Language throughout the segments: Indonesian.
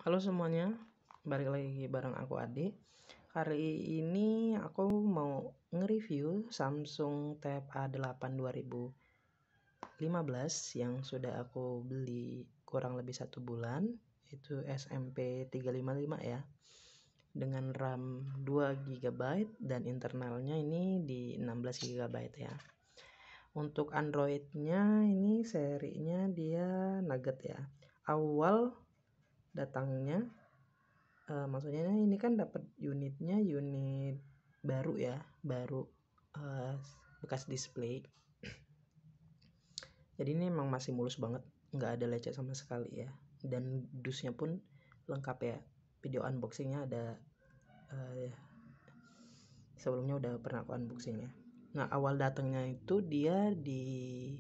Halo semuanya, balik lagi bareng aku Ade. Hari ini aku mau nge-review Samsung Tab A8 2015 yang sudah aku beli kurang lebih 1 bulan. Itu SMP 355 ya, dengan RAM 2 GB dan internalnya ini di 16 GB ya. Untuk Androidnya ini serinya dia Nugget ya. Awal datangnya maksudnya ini kan dapat unitnya unit baru ya, baru bekas display. Jadi ini emang masih mulus banget, nggak ada lecet sama sekali ya. Dan dusnya pun lengkap ya. Video unboxingnya ada, sebelumnya udah pernah aku unboxing ya. Nah awal datangnya itu dia di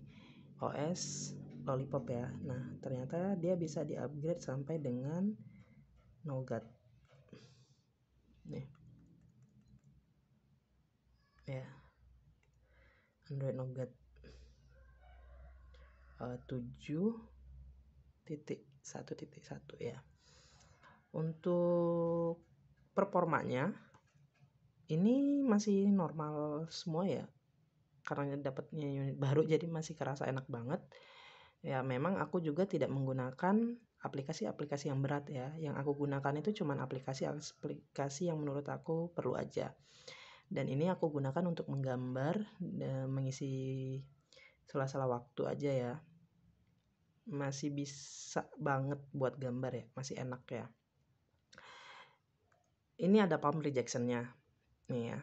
OS Lollipop ya. Nah ternyata dia bisa di upgrade sampai dengan Nougat nih ya, Android Nougat 7.1.1 ya. Untuk performanya ini masih normal semua ya, karena dapatnya unit baru jadi masih kerasa enak banget ya. Memang aku juga tidak menggunakan aplikasi-aplikasi yang berat ya. Yang aku gunakan itu cuman aplikasi yang menurut aku perlu aja, dan ini aku gunakan untuk menggambar dan mengisi sela-sela waktu aja ya. Masih bisa banget buat gambar ya, masih enak ya. Ini ada palm rejection-nya nih ya.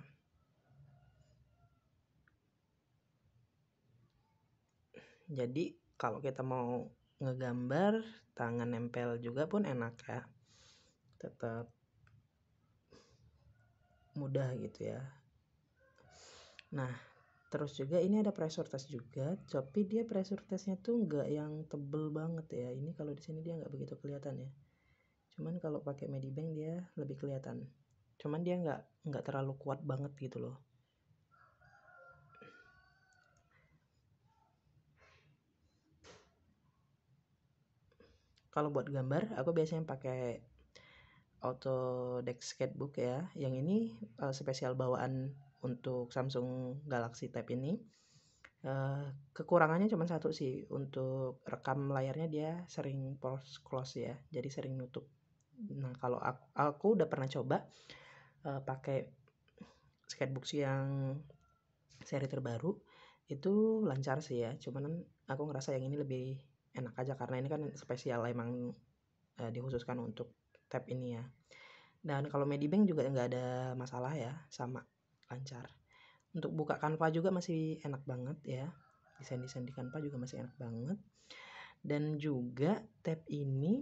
Jadi kalau kita mau ngegambar tangan nempel juga pun enak ya, tetap mudah gitu ya. Nah terus juga ini ada pressure test juga, tapi dia pressure testnya tuh nggak yang tebel banget ya. Ini kalau di sini dia nggak begitu kelihatan ya, cuman kalau pakai Medibank dia lebih kelihatan, cuman dia nggak terlalu kuat banget gitu loh. Kalau buat gambar aku biasanya pakai Autodesk Sketchbook ya. Yang ini spesial bawaan untuk Samsung Galaxy Tab ini. Kekurangannya cuma satu sih, untuk rekam layarnya dia sering force close ya, jadi sering nutup. Nah kalau aku udah pernah coba pakai Sketchbook yang seri terbaru itu lancar sih ya, cuman aku ngerasa yang ini lebih enak aja karena ini kan spesial emang dikhususkan untuk tab ini ya. Dan kalau Medibank juga nggak ada masalah ya, sama lancar. Untuk buka Canva juga masih enak banget ya, desain-desain di Canva juga masih enak banget. Dan juga tab ini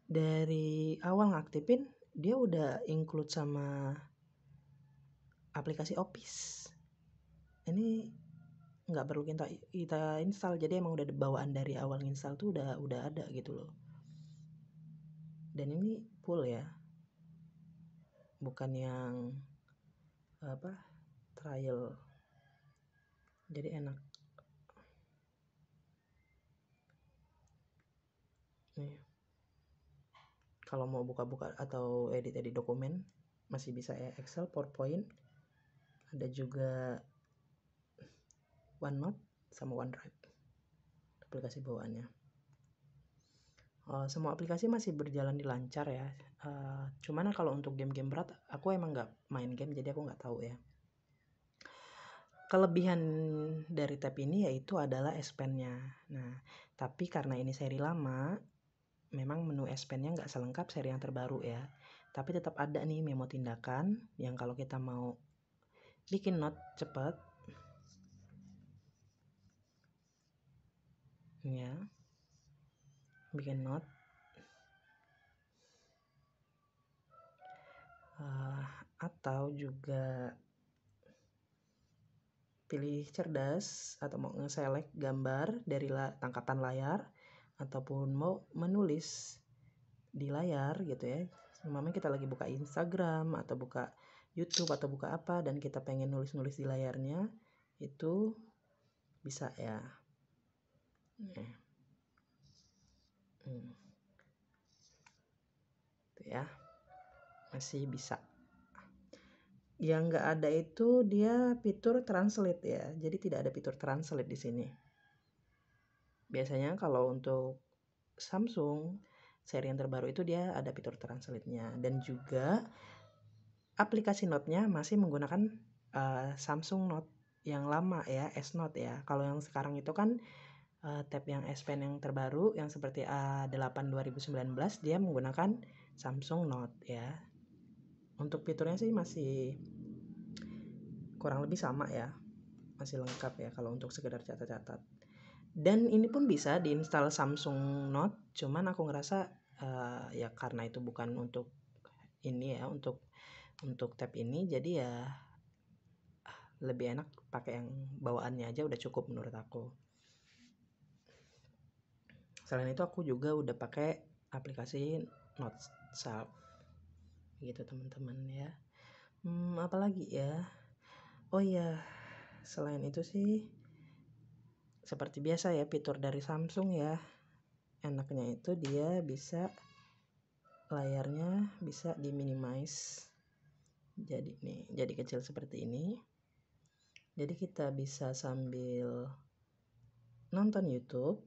dari awal ngaktifin dia udah include sama aplikasi Office. Ini nggak perlu kita install, jadi emang udah bawaan dari awal install tuh udah ada gitu loh. Dan ini full ya, bukan yang trial, jadi enak nih. Kalau mau buka-buka atau edit-edit dokumen masih bisa ya, Excel, PowerPoint, ada juga OneNote sama OneDrive aplikasi bawaannya. Semua aplikasi masih berjalan di lancar ya. Cuman kalau untuk game-game berat aku emang nggak main game, jadi aku nggak tahu ya. Kelebihan dari tab ini yaitu adalah S Pen-nya. Nah tapi karena ini seri lama, memang menu S Pen-nya nggak selengkap seri yang terbaru ya. Tapi tetap ada nih memo tindakan yang kalau kita mau bikin note cepet ya, bikin note atau juga pilih cerdas atau mau nge-select gambar dari tangkapan layar ataupun mau menulis di layar gitu ya. Umpamanya kita lagi buka Instagram atau buka YouTube atau buka apa dan kita pengen nulis-nulis di layarnya, itu bisa ya. ya, masih bisa. Yang nggak ada itu dia fitur translate ya, jadi tidak ada fitur translate di sini. Biasanya kalau untuk Samsung seri yang terbaru itu dia ada fitur translate-nya, dan juga aplikasi Note-nya masih menggunakan Samsung Note yang lama ya, S Note ya. Kalau yang sekarang itu kan tab yang S Pen yang terbaru yang seperti A8 2019 dia menggunakan Samsung Note ya. Untuk fiturnya sih masih kurang lebih sama ya, masih lengkap ya kalau untuk sekedar catat-catat. Dan ini pun bisa diinstal Samsung Note, cuman aku ngerasa ya karena itu bukan untuk ini ya, untuk tab ini, jadi ya lebih enak pakai yang bawaannya aja udah cukup menurut aku. Selain itu aku juga udah pakai aplikasi Notes Sharp gitu teman-teman ya. Apalagi ya, oh ya, selain itu sih seperti biasa ya, fitur dari Samsung ya, enaknya itu dia bisa layarnya bisa di minimize, jadi kecil seperti ini. Jadi kita bisa sambil nonton YouTube,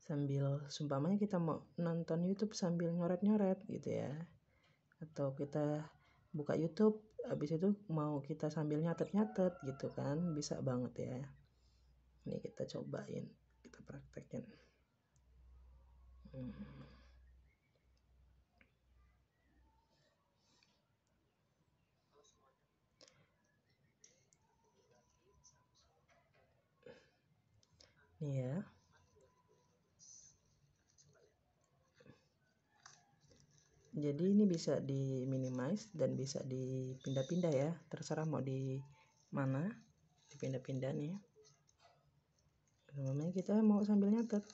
sambil sumpamanya kita mau nonton YouTube sambil nyoret-nyoret gitu ya, atau kita buka YouTube habis itu mau kita sambil nyatet-nyatet gitu kan, bisa banget ya. Ini kita cobain, kita praktekin. Nih ya, jadi ini bisa di minimize dan bisa dipindah-pindah ya, terserah mau di mana, dipindah-pindah nih. Namanya kita mau sambil nyatet.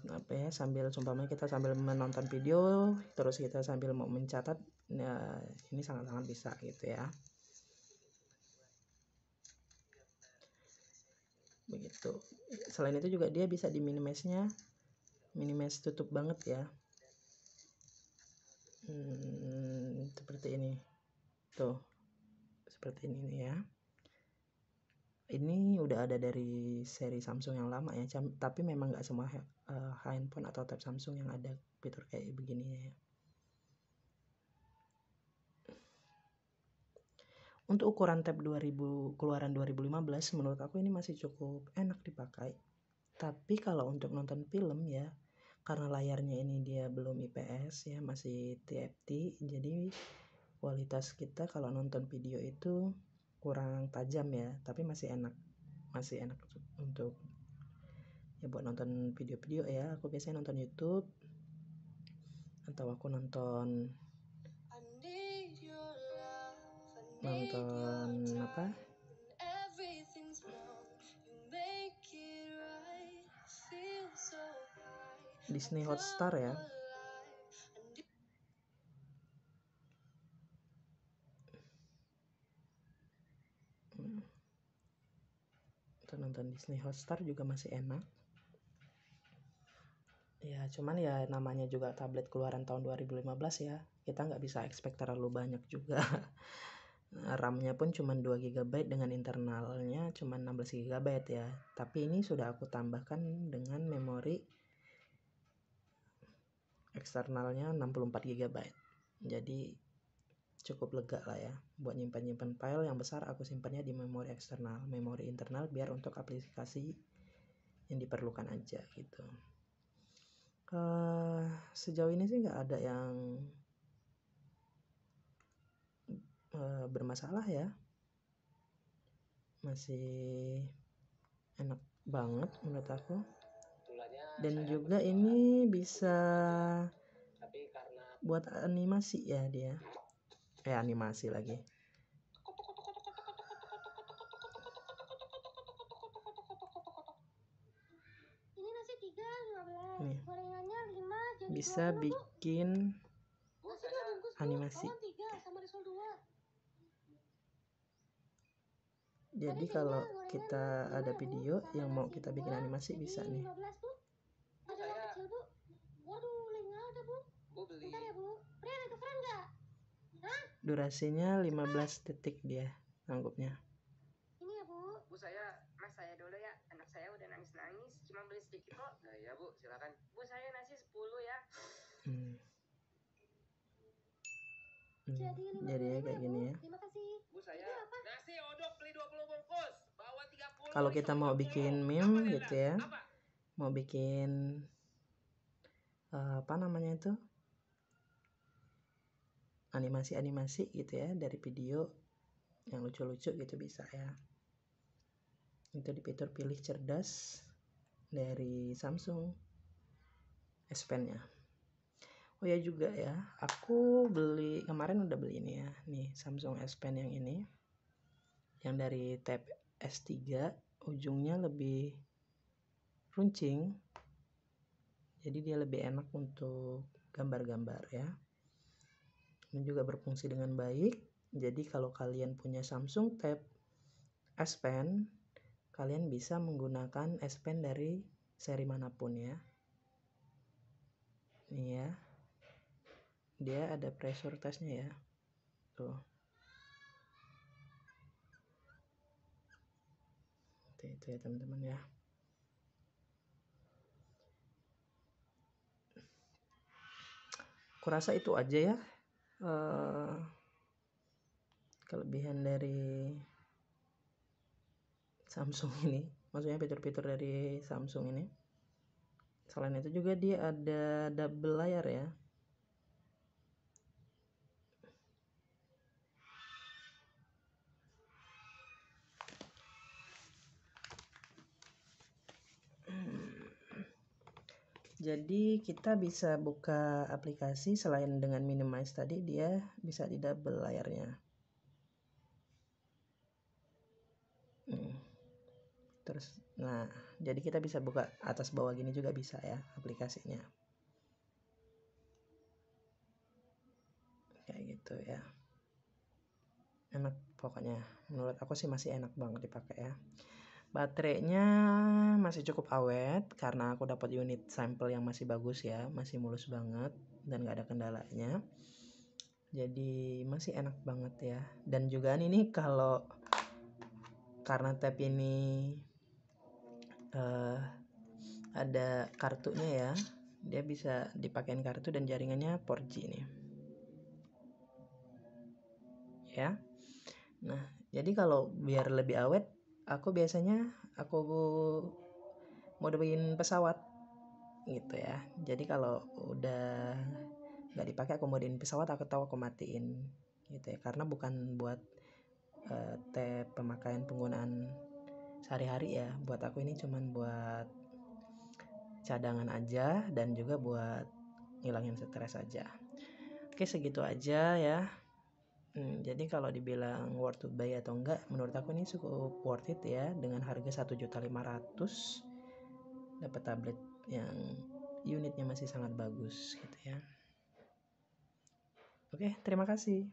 Apa ya, sambil sumpamanya kita sambil menonton video terus kita sambil mau mencatat, nah ini sangat-sangat bisa gitu ya, begitu. Selain itu juga dia bisa di minimize-nya, minimize tutup banget ya, seperti ini tuh, seperti ini nih ya. Ini udah ada dari seri Samsung yang lama ya, tapi memang nggak semua handphone atau tab Samsung yang ada fitur kayak begini ya. Untuk ukuran tab 2000 keluaran 2015 menurut aku ini masih cukup enak dipakai. Tapi kalau untuk nonton film ya, karena layarnya ini dia belum IPS ya, masih TFT, jadi kualitas kita kalau nonton video itu kurang tajam ya, tapi masih enak untuk ya buat nonton video-video ya. Aku biasanya nonton YouTube atau aku nonton apa, Disney Hotstar ya. Nonton Disney Hotstar juga masih enak ya, cuman ya namanya juga tablet keluaran tahun 2015 ya, kita nggak bisa expect terlalu banyak juga. RAM-nya pun cuma 2 GB dengan internalnya cuma 16 GB ya, tapi ini sudah aku tambahkan dengan memori eksternalnya 64 GB, jadi cukup lega lah ya buat nyimpan file yang besar. Aku simpannya di memori eksternal, memori internal biar untuk aplikasi yang diperlukan aja gitu. Sejauh ini sih nggak ada yang bermasalah ya, masih enak banget menurut aku. Dan juga ini bisa buat animasi ya dia, animasi lagi. Nih, bisa bikin animasi. Jadi kalau kita ada video yang mau kita bikin animasi bisa nih. Durasinya 15 detik dia anggapnya. Ini ya Bu. Bu, mas saya dulu ya. Anak saya udah nangis-nangis, cuma beli sedikit kok. Nah ya Bu, silakan. Bu, saya nasi 10 ya. Jadinya kayak gini ya. Terima kasih. Bu, saya nasi odok beli 20 bungkus. Bawa 30. Kalau kita mau bikin meme gitu ya. Mau bikin apa namanya itu? Animasi-animasi gitu ya dari video yang lucu-lucu gitu bisa ya. Itu di fitur pilih cerdas dari Samsung S Pen-nya. Oh ya juga ya, aku beli kemarin udah beli ini ya, nih Samsung S Pen yang ini, yang dari tab S3, ujungnya lebih runcing, jadi dia lebih enak untuk gambar-gambar ya. Ini juga berfungsi dengan baik. Jadi kalau kalian punya Samsung Tab S Pen, kalian bisa menggunakan S Pen dari seri manapun ya. Nih ya, dia ada pressure testnya ya, tuh. Itu ya teman-teman ya. Kurasa itu aja ya kelebihan dari Samsung ini, maksudnya fitur-fitur dari Samsung ini. Selain itu juga dia ada double layar ya. Jadi kita bisa buka aplikasi selain dengan minimize tadi, dia bisa di double layarnya. Terus, nah, jadi kita bisa buka atas bawah gini juga bisa ya aplikasinya. Kayak gitu ya. Enak pokoknya. Menurut aku sih masih enak banget dipakai ya. Baterainya masih cukup awet karena aku dapat unit sampel yang masih bagus ya, masih mulus banget dan gak ada kendalanya. Jadi masih enak banget ya. Dan juga ini kalau karena tab ini ada kartunya ya, dia bisa dipakein kartu dan jaringannya 4G nih. Ya. Nah, jadi kalau biar lebih awet, aku biasanya modein pesawat gitu ya. Jadi kalau udah nggak dipakai aku modein pesawat, aku tahu aku matiin gitu ya, karena bukan buat tab pemakaian penggunaan sehari-hari ya. Buat aku ini cuman buat cadangan aja dan juga buat ngilangin stres aja. Oke, segitu aja ya. Jadi kalau dibilang worth to buy atau enggak, menurut aku ini cukup worth it ya, dengan harga 1.500.000 dapat tablet yang unitnya masih sangat bagus gitu ya. Oke, terima kasih.